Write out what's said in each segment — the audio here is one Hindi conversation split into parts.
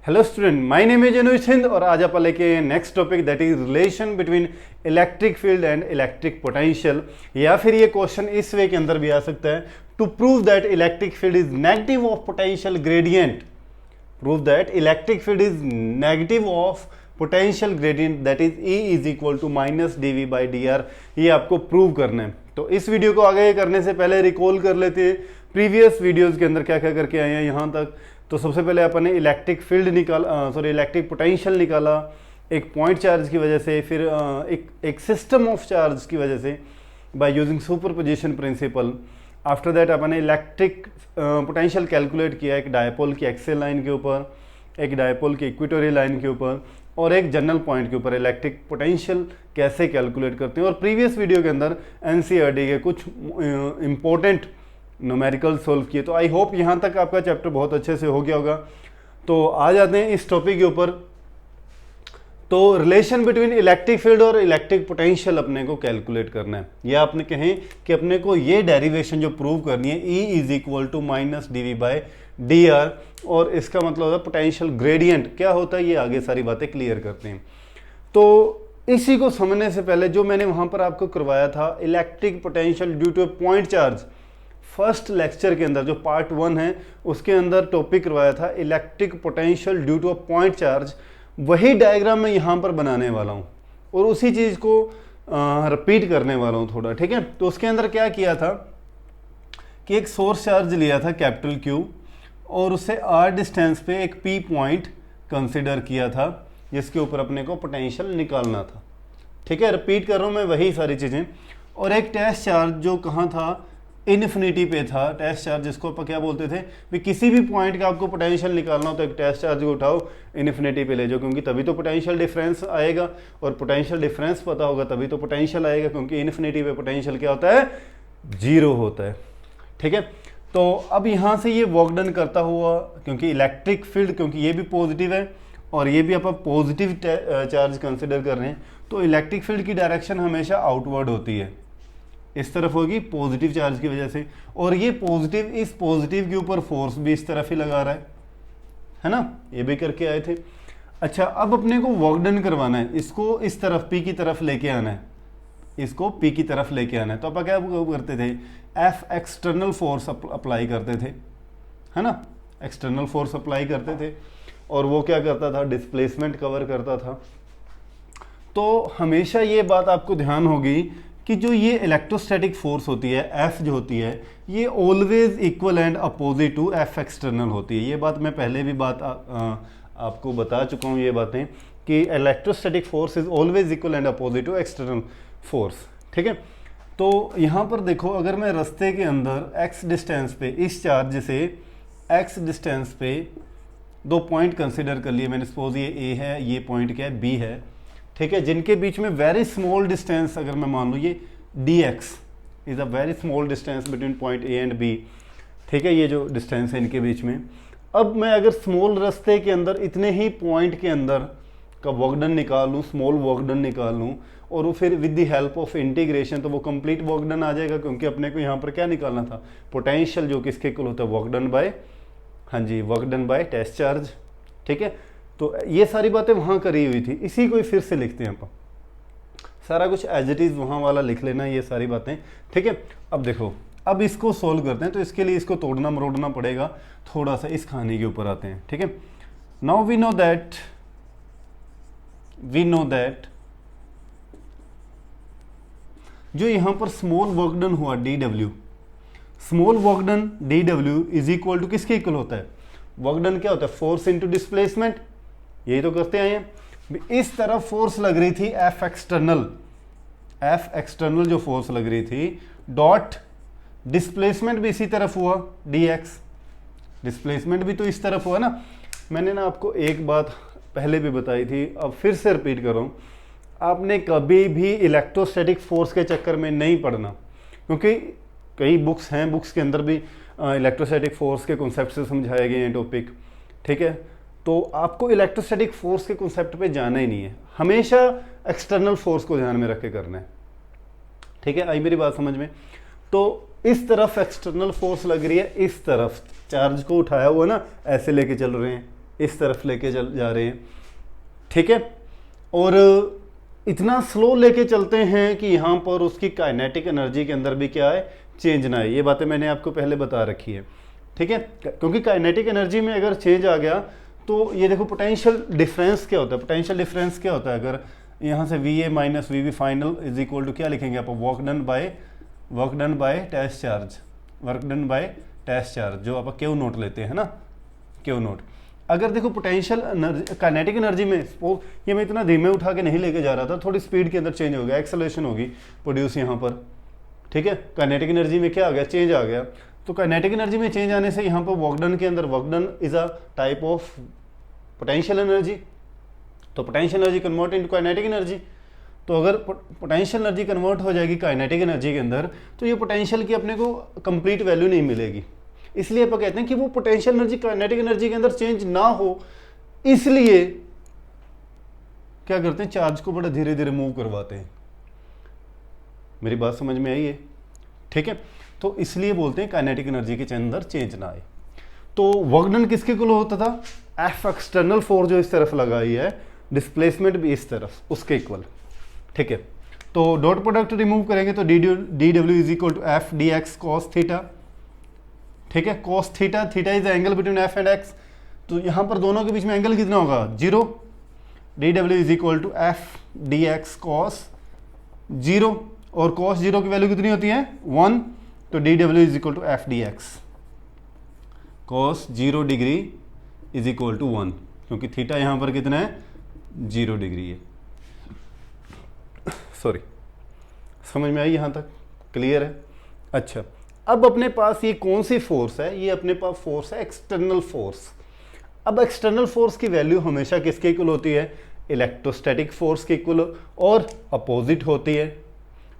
Hello student, my name is Anuj Hind और आज आप लेके next topic that is relation between electric field and electric potential. या फिर ये क्वेश्चन इस वे के अंदर भी आ सकता है, to prove that electric field is negative of potential gradient. Prove that electric field is negative of potential gradient that is E is equal to minus dV/dr। ये आपको प्रूव करना है। तो इस वीडियो को आगे करने से पहले रिकॉल कर लेते हैं प्रीवियस वीडियोस के अंदर क्या क्या करके आए हैं यहाँ तक। तो सबसे पहले अपन ने इलेक्ट्रिक फील्ड इलेक्ट्रिक पोटेंशियल निकाला एक पॉइंट चार्ज की वजह से, फिर एक सिस्टम ऑफ चार्ज की वजह से by using superposition principle. After that अपन ने इलेक्ट्रिक पोटेंशियल कैलकुलेट किया एक डायपोल की एक्सियल लाइन के ऊपर, एक डायपोल की इक्वेटोरियल लाइन के ऊपर और एक जनरल पॉइंट के ऊपर इलेक्ट्रिक पोटेंशियल कैसे कैलकुलेट करते हैं। और प्रीवियस वीडियो के अंदर एनसीईआरटी के कुछ इंपॉर्टेंट न्यूमेरिकल सोल्व किए। तो आई होप यहाँ तक आपका चैप्टर बहुत अच्छे से हो गया होगा। तो आ जाते हैं इस टॉपिक के ऊपर। तो रिलेशन बिटवीन इलेक्ट्रिक फील्ड और इलेक्ट्रिक पोटेंशियल अपने को कैलकुलेट करना है, या आपने कहें कि अपने को ये डेरिवेशन जो प्रूव करनी है E is equal to minus dV/dr, और इसका मतलब होता है पोटेंशियल ग्रेडियंट क्या होता है, ये आगे सारी बातें क्लियर करते हैं। तो इसी को समझने से पहले जो मैंने वहाँ पर आपको करवाया था electric potential due to a point charge, first lecture के अंदर जो पार्ट 1 है उसके अंदर टॉपिक करवाया था electric potential due to a point charge, वही डायग्राम मैं यहाँ पर बनाने वाला हूँ और उसी चीज़ को रिपीट करने वाला हूँ थोड़ा, ठीक है। तो उसके अंदर क्या किया था कि एक सोर्स चार्ज लिया था कैपिटल Q और उससे r डिस्टेंस पे एक P पॉइंट कंसिडर किया था जिसके ऊपर अपने को पोटेंशियल निकालना था, ठीक है। रिपीट कर रहा हूँ मैं वही सारी चीज़ें। और एक टेस्ट चार्ज जो कहाँ था, इन्फिनिटी पे था टेस्ट चार्ज, जिसको आप क्या बोलते थे भी किसी भी पॉइंट का आपको पोटेंशियल निकालना हो तो एक टेस्ट चार्ज को उठाओ इन्फिनिटी पे ले जाओ, क्योंकि तभी तो पोटेंशियल डिफरेंस आएगा, और पोटेंशियल डिफरेंस पता होगा तभी तो पोटेंशियल आएगा, क्योंकि इन्फिनिटी पे पोटेंशियल क्या होता है, जीरो होता है, ठीक है। तो अब यहाँ से ये वर्क डन करता हुआ, क्योंकि इलेक्ट्रिक फील्ड क्योंकि ये भी पॉजिटिव है और ये भी आप पॉजिटिव चार्ज कंसिडर कर रहे हैं, तो इलेक्ट्रिक फील्ड की डायरेक्शन हमेशा आउटवर्ड होती है, इस तरफ होगी पॉजिटिव चार्ज की वजह से। और ये पॉजिटिव, इस पॉजिटिव के ऊपर फोर्स भी इस तरफ ही लगा रहा है ना, ये भी करके आए थे। अच्छा, अब अपने को वर्क डन करवाना है, इसको इस तरफ P की तरफ लेके आना है, इसको P की तरफ लेके आना है। तो आप क्या करते थे, F एक्सटर्नल फोर्स अप्लाई करते थे, है ना, एक्सटर्नल फोर्स अप्लाई करते थे और वो क्या करता था, डिस्प्लेसमेंट कवर करता था। तो हमेशा ये बात आपको ध्यान होगी कि जो ये इलेक्ट्रोस्टैटिक फोर्स होती है F जो होती है, ये always equal and opposite to F external होती है। ये बात मैं पहले भी आपको बता चुका हूँ, ये बातें कि electrostatic force is always equal and opposite to external force, ठीक है। तो यहाँ पर देखो, अगर मैं रास्ते के अंदर x डिस्टेंस पे इस चार्ज से x डिस्टेंस पे दो पॉइंट कंसिडर कर लिए मैंने, सपोज ये A है, ये पॉइंट क्या है, B है, ठीक है, जिनके बीच में वेरी स्मॉल डिस्टेंस अगर मैं मान लूँ ये dx is a very small distance between point A and B, ठीक है, ये जो डिस्टेंस है इनके बीच में। अब मैं अगर स्मॉल रास्ते के अंदर इतने ही पॉइंट के अंदर का वर्क डन निकाल लूँ, स्मॉल वर्क डन निकाल लूँ, और वो फिर with the help of integration तो वो कंप्लीट वर्क डन आ जाएगा, क्योंकि अपने को यहाँ पर क्या निकालना था, पोटेंशियल, जो किसके इक्वल होता है, वर्क डन बाय, हाँ जी, work done by test charge, ठीक है। तो ये सारी बातें वहाँ करी हुई थी, इसी को फिर से लिखते हैं अपन, सारा कुछ एज इट इज़ वहाँ वाला लिख लेना ये सारी बातें, ठीक है। अब देखो, अब इसको सोल्व करते हैं, तो इसके लिए इसको तोड़ना मरोड़ना पड़ेगा, थोड़ा सा इस खाने के ऊपर आते हैं, ठीक है। नाउ वी नो दैट जो यहाँ पर स्मॉल वर्क डन हुआ dw, small work done dw is equal to किसके इक्वल होता है, वर्क डन क्या होता है, फोर्स इनटू डिस्प्लेसमेंट, यही तो करते आए हैं। इस तरफ फोर्स लग रही थी F एक्सटर्नल जो फोर्स लग रही थी, डॉट डिस्प्लेसमेंट भी इसी तरफ हुआ dx, डिस्प्लेसमेंट भी तो इस तरफ हुआ ना। मैंने ना आपको एक बात पहले भी बताई थी, अब फिर से रिपीट कर रहा हूँ, आपने कभी भी इलेक्ट्रोस्टैटिक फोर्स के चक्कर में नहीं पढ़ना, क्योंकि कई बुक्स हैं, बुक्स के अंदर भी इलेक्ट्रोस्टैटिक फोर्स के कॉन्सेप्ट से समझाए गए हैं टॉपिक, ठीक है। तो आपको इलेक्ट्रोस्टैटिक फोर्स के कॉन्सेप्ट पे जाना ही नहीं है, हमेशा एक्सटर्नल फोर्स को ध्यान में रख के करना है, ठीक है। आई मेरी बात समझ में। तो इस तरफ एक्सटर्नल फोर्स लग रही है, इस तरफ चार्ज को उठाया हुआ ना, ऐसे लेके चल रहे हैं, इस तरफ लेके चल जा रहे हैं, ठीक है। और इतना स्लो लेके चलते हैं कि यहाँ पर उसकी काइनेटिक एनर्जी के अंदर भी क्या है, चेंज ना है। ये बातें मैंने आपको पहले बता रखी है, ठीक है। क्योंकि काइनेटिक एनर्जी में अगर चेंज आ गया तो ये देखो पोटेंशियल डिफरेंस क्या होता है, पोटेंशियल डिफरेंस क्या होता है, अगर यहाँ से V A minus V B final is equal to क्या लिखेंगे आप, work done by test charge, work done by test charge, जो आप क्यू नोट लेते हैं ना, क्यू नोट। अगर देखो पोटेंशियल एनर्जी काइनेटिक एनर्जी में, ये मैं इतना धीमे उठा के नहीं लेके जा रहा था, थोड़ी स्पीड के अंदर चेंज हो गया, एक्सेलरेशन होगी प्रोड्यूस यहाँ पर, ठीक है। काइनेटिक एनर्जी में क्या आ गया, चेंज आ गया। तो काइनेटिक एनर्जी में चेंज आने से यहाँ पर वर्क डन के अंदर, work done is a type of potential energy, तो potential energy convert into kinetic energy. तो अगर पोटेंशियल एनर्जी कन्वर्ट हो जाएगी काइनेटिक एनर्जी के अंदर, तो ये पोटेंशियल की अपने को कंप्लीट वैल्यू नहीं मिलेगी। इसलिए आप कहते हैं कि वो पोटेंशियल एनर्जी काइनेटिक एनर्जी के अंदर चेंज ना हो, इसलिए क्या करते हैं, चार्ज को बड़ा धीरे धीरे मूव करवाते हैं। मेरी बात समझ में आई है, ठीक है। तो इसलिए बोलते हैं काइनेटिक एनर्जी के अंदर चेंज ना आए। तो वर्क डन किसके इक्वल होता था, एफ एक्सटर्नल फोर्स जो इस तरफ लगाई है, डिस्प्लेसमेंट भी इस तरफ, उसके इक्वल, ठीक है। तो डॉट प्रोडक्ट रिमूव करेंगे तो D W is equal to F D X cos theta, ठीक है। Cos theta, theta is the angle between F and X, तो यहाँ पर दोनों के बीच में एंगल कितना होगा, 0। D W is equal to F D X cos 0, और कॉस 0 की वैल्यू कितनी होती है, 1। तो D W is equal to F D X cos 0 degree is equal to 1, क्योंकि थीटा यहाँ पर कितना है, 0 डिग्री है। सॉरी, समझ में आई यहाँ तक, क्लियर है। अच्छा, अब अपने पास ये कौन सी फोर्स है, ये अपने पास फोर्स है एक्सटर्नल फोर्स। अब एक्सटर्नल फोर्स की वैल्यू हमेशा किसके इक्वल होती है, इलेक्ट्रोस्टैटिक फोर्स के इक्वल और अपोजिट होती है,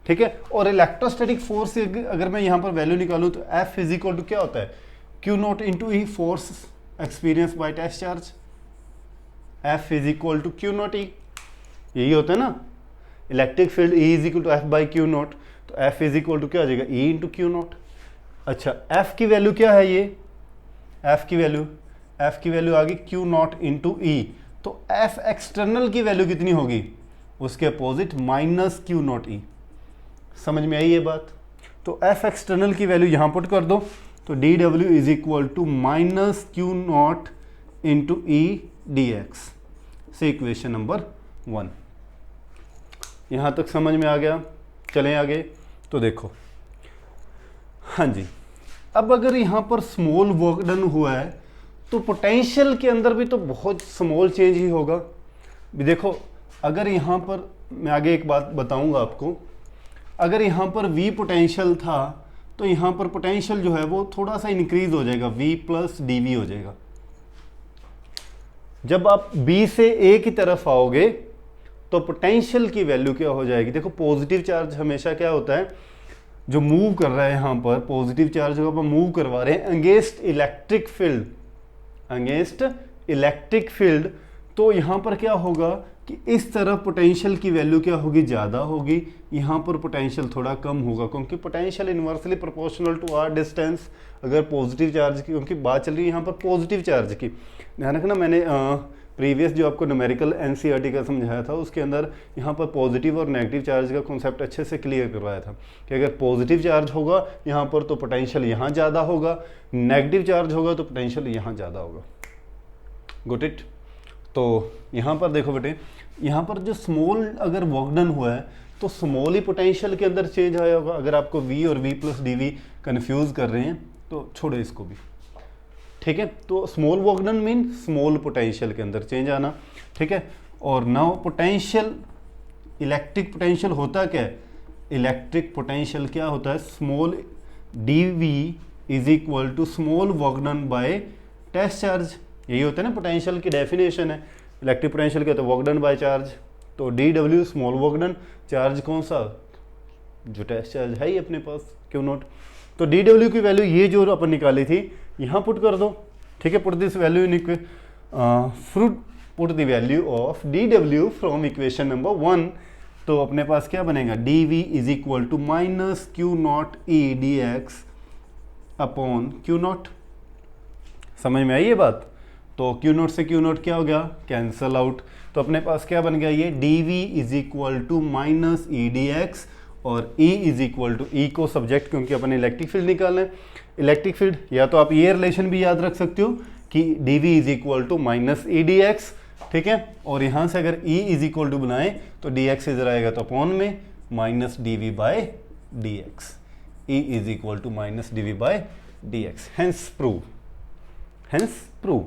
ठीक है। और इलेक्ट्रोस्टैटिक फोर्स अगर मैं यहाँ पर वैल्यू निकालूँ तो एफ इज इक्वल टू क्या होता है, q not into E, force experience by test charge. F is equal to q not E, यही होता है ना, electric field E is equal to F by q not, तो एफ इज इक्वल टू क्या आ जाएगा, ई इंटू क्यू नॉट। अच्छा, एफ की वैल्यू क्या है, ये एफ की वैल्यू आ गई क्यू नॉट इंटू ई, तो एफ एक्सटर्नल की वैल्यू कितनी होगी, उसके opposite minus Q not E. समझ में आई ये बात। तो एफ एक्सटर्नल की वैल्यू यहाँ पुट कर दो, तो D W is equal to minus Q not into E D X, से इक्वेशन नंबर 1। यहाँ तक समझ में आ गया। चलें आगे, तो देखो, हाँ जी, अब अगर यहाँ पर स्मॉल वर्क डन हुआ है तो पोटेंशियल के अंदर भी तो बहुत स्मॉल चेंज ही होगा। भी देखो, अगर यहाँ पर मैं आगे एक बात बताऊंगा आपको, अगर यहाँ पर V पोटेंशियल था तो यहाँ पर पोटेंशियल जो है वो थोड़ा सा इंक्रीज हो जाएगा, V प्लस dV हो जाएगा। जब आप B से A की तरफ आओगे तो पोटेंशियल की वैल्यू क्या हो जाएगी, देखो पॉजिटिव चार्ज हमेशा क्या होता है, जो मूव कर रहा है यहाँ पर पॉजिटिव चार्ज को आप मूव करवा रहे हैं against electric field, against electric field, तो यहाँ पर क्या होगा कि इस तरफ पोटेंशियल की वैल्यू क्या होगी, ज़्यादा होगी, यहाँ पर पोटेंशियल थोड़ा कम होगा, क्योंकि potential inversely proportional to R distance. अगर पॉजिटिव चार्ज की, क्योंकि बात चल रही है यहाँ पर पॉजिटिव चार्ज की, ध्यान रखना, मैंने प्रीवियस जो आपको न्यूमेरिकल एनसीईआरटी का समझाया था उसके अंदर यहाँ पर पॉजिटिव और नेगेटिव चार्ज का कॉन्सेप्ट अच्छे से क्लियर करवाया था कि अगर पॉजिटिव चार्ज होगा यहाँ पर तो पोटेंशियल यहाँ ज़्यादा होगा, नेगेटिव चार्ज होगा तो पोटेंशियल यहाँ ज़्यादा होगा। Good it. तो यहाँ पर देखो बेटे, यहाँ पर जो स्मॉल अगर वर्क डन हुआ है तो स्मॉल ही पोटेंशियल के अंदर चेंज आया होगा। अगर आपको V और V प्लस डी कन्फ्यूज़ कर रहे हैं तो छोड़ो इसको भी, ठीक है। तो small work done mean small potential के अंदर चेंज आना, ठीक है। और नाउ पोटेंशियल, इलेक्ट्रिक पोटेंशियल होता क्या है, इलेक्ट्रिक पोटेंशियल क्या होता है, small dV is equal to small work done by test charge. यही होता है ना पोटेंशियल की डेफिनेशन है। इलेक्ट्रिक पोटेंशियल क्या होता है, वर्क डन बाय चार्ज। तो dW small work done, charge कौन सा, जो टेस्ट चार्ज है ही अपने पास, क्यों नॉट। तो dW की वैल्यू ये जो अपन निकाली थी यहाँ पुट कर दो, ठीक है। Put this value in put the value of dW from equation number 1, तो अपने पास क्या बनेगा, dV is equal to minus Q not E D X upon Q naught. समझ में आई ये बात। तो क्यू नोट से क्यू नोट क्या हो गया, कैंसल आउट। तो अपने पास क्या बन गया, ये D V is equal to minus E D X, और E is equal to, E को सब्जेक्ट क्योंकि अपन इलेक्ट्रिक फील्ड निकालना है, इलेक्ट्रिक फील्ड, या तो आप ये रिलेशन भी याद रख सकते हो कि D V is equal to minus E D X, ठीक है। और यहाँ से अगर E इज इक्वल टू बनाए तो डी एक्स इधर आएगा तो अपॉन में minus D V by D X, E is equal to minus D V by D X, hence prove, hence prove,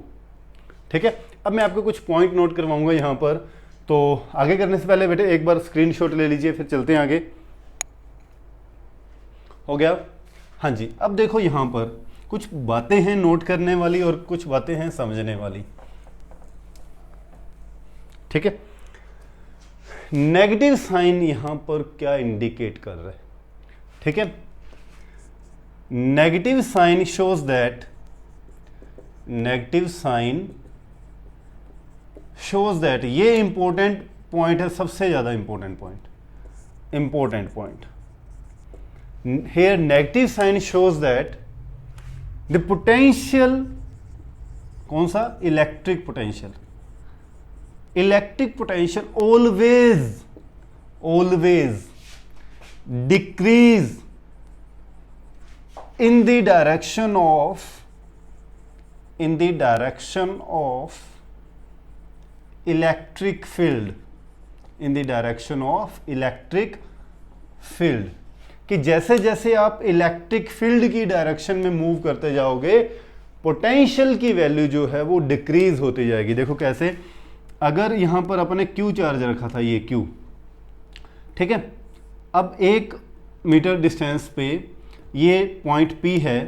ठीक है। अब मैं आपको कुछ पॉइंट नोट करवाऊंगा यहाँ पर, तो आगे करने से पहले बेटे एक बार स्क्रीनशॉट ले लीजिए, फिर चलते हैं आगे। हो गया, हाँ जी। अब देखो यहाँ पर कुछ बातें हैं नोट करने वाली और कुछ बातें हैं समझने वाली, ठीक है। नेगेटिव साइन यहां पर क्या इंडिकेट कर रहा है, ठीक है। Negative sign shows that, negative sign shows that, ये इंपॉर्टेंट पॉइंट है, सबसे ज्यादा important point, important point. Here negative sign shows that the potential, कौन सा, electric potential, electric potential always decrease in the direction of electric field, in the direction of electric field, कि जैसे जैसे आप इलेक्ट्रिक फील्ड की डायरेक्शन में मूव करते जाओगे पोटेंशियल की वैल्यू जो है वो डिक्रीज होती जाएगी। देखो कैसे, अगर यहां पर अपने Q चार्ज रखा था, ये Q, ठीक है। अब 1 मीटर डिस्टेंस पे ये पॉइंट P है,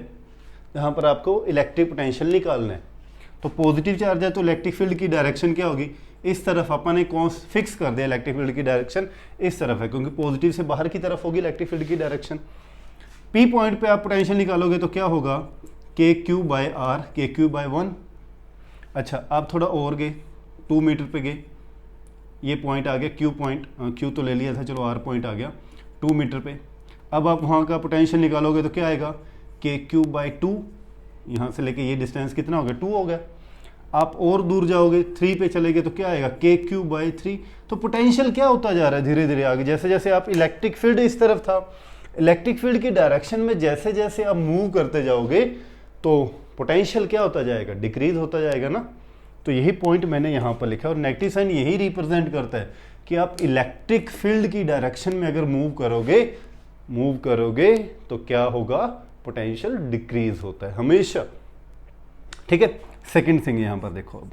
जहां पर आपको इलेक्ट्रिक पोटेंशियल निकालना है। तो पॉजिटिव चार्ज है तो इलेक्ट्रिक फील्ड की डायरेक्शन क्या होगी, इस तरफ। अपन ने कौन फिक्स कर दिया, इलेक्ट्रिक फील्ड की डायरेक्शन इस तरफ है, क्योंकि पॉजिटिव से बाहर की तरफ होगी इलेक्ट्रिक फील्ड की डायरेक्शन। P पॉइंट पे आप पोटेंशियल निकालोगे तो क्या होगा, के क्यू बाय आर, के क्यू बाय 1। अच्छा, आप थोड़ा और गए, 2 मीटर पे गए, ये पॉइंट आ गया Q पॉइंट, Q तो ले लिया था, चलो R पॉइंट आ गया 2 मीटर पे। अब आप वहाँ का पोटेंशियल निकालोगे तो क्या आएगा, के क्यू बाय 2, यहाँ से लेके ये डिस्टेंस कितना हो गया, 2 हो गया। आप और दूर जाओगे, 3 पे चले गए तो क्या आएगा, के क्यू बाय 3। तो पोटेंशियल क्या होता जा रहा है धीरे धीरे आगे, जैसे जैसे आप इलेक्ट्रिक फील्ड इस तरफ था, इलेक्ट्रिक फील्ड की डायरेक्शन में जैसे जैसे आप मूव करते जाओगे तो पोटेंशियल क्या होता जाएगा, डिक्रीज होता जाएगा ना। तो यही पॉइंट मैंने यहाँ पर लिखा, और नेगेटिव साइन यही रिप्रेजेंट करता है कि आप इलेक्ट्रिक फील्ड की डायरेक्शन में अगर मूव करोगे तो क्या होगा, पोटेंशियल डिक्रीज होता है हमेशा, ठीक है। सेकंड थिंग यहां पर देखो, अब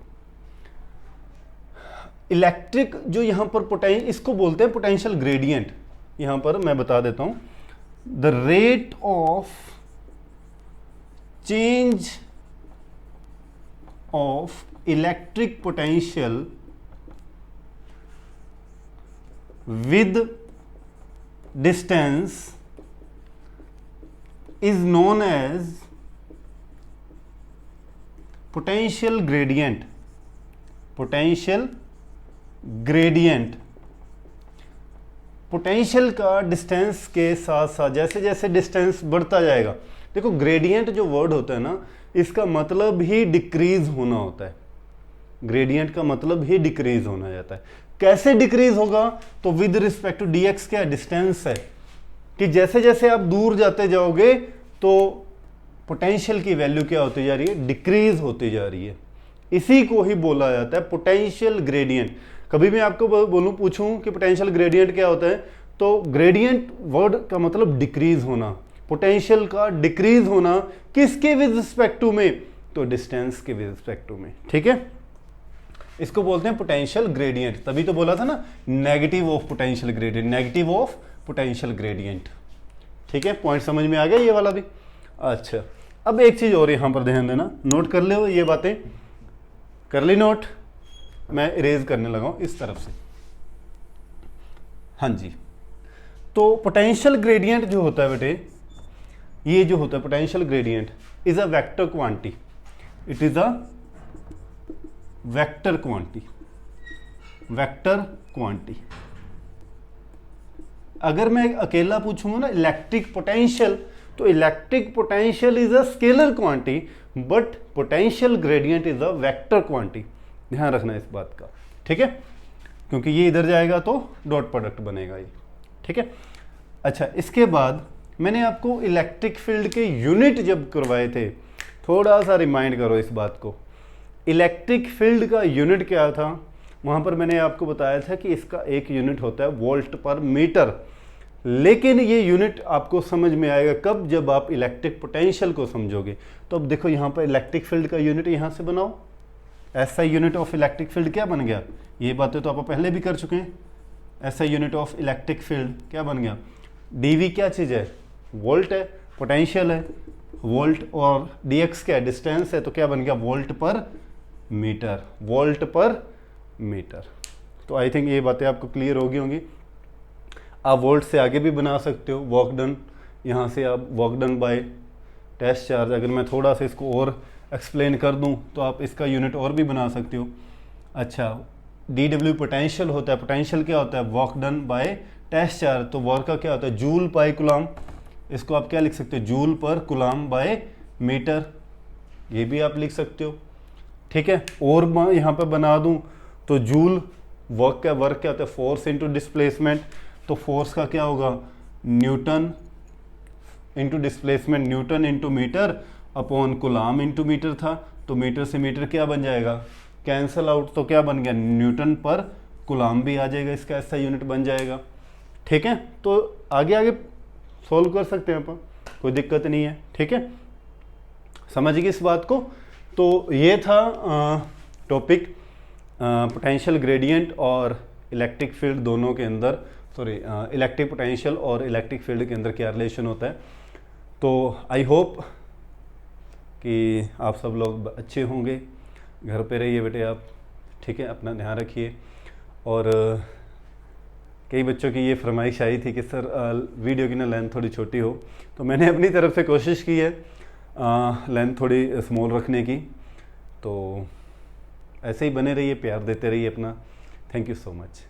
इलेक्ट्रिक जो यहां पर पोटेंशियल, इसको बोलते हैं पोटेंशियल ग्रेडियंट। यहां पर मैं बता देता हूं, the rate of change of electric potential with distance is known as potential gradient, potential gradient. Potential का डिस्टेंस के साथ साथ जैसे जैसे डिस्टेंस बढ़ता जाएगा, देखो ग्रेडियंट जो वर्ड होता है ना, इसका मतलब ही डिक्रीज होना होता है, ग्रेडियंट का मतलब ही डिक्रीज होना जाता है। कैसे डिक्रीज होगा, तो with respect to D X, क्या डिस्टेंस है, कि जैसे जैसे आप दूर जाते जाओगे तो पोटेंशियल की वैल्यू क्या होती जा रही है, डिक्रीज होती जा रही है। इसी को ही बोला जाता है पोटेंशियल ग्रेडियंट। कभी भी आपको बोलूं, पूछूं कि पोटेंशियल ग्रेडियंट क्या होता है, तो ग्रेडियंट वर्ड का मतलब डिक्रीज होना, पोटेंशियल का डिक्रीज होना, किसके विद रिस्पेक्ट टू में, तो डिस्टेंस के विद रिस्पेक्ट टू में, ठीक है। इसको बोलते हैं पोटेंशियल ग्रेडियंट। तभी तो बोला था ना, negative of potential gradient, negative of potential gradient, ठीक है। पॉइंट समझ में आ गया ये वाला भी। अच्छा, अब एक चीज और यहां पर ध्यान देना, नोट कर लो ये बातें, कर ली नोट, मैं इरेज करने लगा हूं इस तरफ से, हाँ जी। तो पोटेंशियल ग्रेडियंट जो होता है बेटे, ये जो होता है potential gradient is a vector quantity, it is a vector quantity, vector quantity. अगर मैं अकेला पूछूंगा ना इलेक्ट्रिक पोटेंशियल, तो electric potential is a scalar quantity, but potential gradient is a vector quantity. ध्यान रखना इस बात का, ठीक है, क्योंकि ये इधर जाएगा तो डॉट प्रोडक्ट बनेगा ये, ठीक है। अच्छा, इसके बाद मैंने आपको इलेक्ट्रिक फील्ड के यूनिट जब करवाए थे, थोड़ा सा रिमाइंड करो इस बात को। इलेक्ट्रिक फील्ड का यूनिट क्या था, वहाँ पर मैंने आपको बताया था कि इसका एक यूनिट होता है वोल्ट पर मीटर। लेकिन ये यूनिट आपको समझ में आएगा कब, जब आप इलेक्ट्रिक पोटेंशियल को समझोगे। तो अब देखो यहाँ पर इलेक्ट्रिक फील्ड का यूनिट यहाँ से बनाओ, ऐसा यूनिट ऑफ इलेक्ट्रिक फील्ड क्या बन गया, ये बातें तो आप पहले भी कर चुके हैं। ऐसा यूनिट ऑफ इलेक्ट्रिक फील्ड क्या बन गया, डीवी क्या चीज़ है, वोल्ट है, पोटेंशियल है वोल्ट, और डीएक्स क्या है, डिस्टेंस है, तो क्या बन गया वोल्ट पर मीटर, वोल्ट पर मीटर। तो आई थिंक ये बातें आपको क्लियर होगी होंगी। आप वोल्ट से आगे भी बना सकते हो, वर्क डन, यहाँ से आप work done by test charge. अगर मैं थोड़ा सा इसको और एक्सप्लेन कर दूँ तो आप इसका यूनिट और भी बना सकते हो। अच्छा, डी डब्ल्यू पोटेंशियल होता है, पोटेंशियल क्या होता है, work done by test charge, तो वर्क का क्या होता है जूल बाय कूलम, इसको आप क्या लिख सकते हो जूल पर कूलम बाय मीटर, ये भी आप लिख सकते हो, ठीक है। और मैं यहाँ पर बना दूँ तो जूल वर्क क्या होता है फोर्स इनटू डिस्प्लेसमेंट, तो फोर्स का क्या होगा newton into displacement, newton into metre upon coulomb into metre था, तो मीटर से मीटर क्या बन जाएगा कैंसल आउट, तो क्या बन गया न्यूटन पर कूलम भी आ जाएगा, इसका ऐसा यूनिट बन जाएगा, ठीक है। तो आगे आगे सोल्व कर सकते हैं अपन, कोई दिक्कत नहीं है, ठीक है, समझ गए इस बात को। तो ये था टॉपिक पोटेंशियल ग्रेडियंट और इलेक्ट्रिक फील्ड दोनों के अंदर, सॉरी इलेक्ट्रिक पोटेंशियल और इलेक्ट्रिक फील्ड के अंदर क्या रिलेशन होता है। तो आई होप कि आप सब लोग अच्छे होंगे, घर पे रहिए बेटे आप, ठीक है, अपना ध्यान रखिए। और कई बच्चों की ये फरमाइश आई थी कि सर वीडियो की ना लेंथ थोड़ी छोटी हो, तो मैंने अपनी तरफ से कोशिश की है लेंथ थोड़ी स्मॉल रखने की। तो ऐसे ही बने रहिए, प्यार देते रहिए अपना। Thank you so much.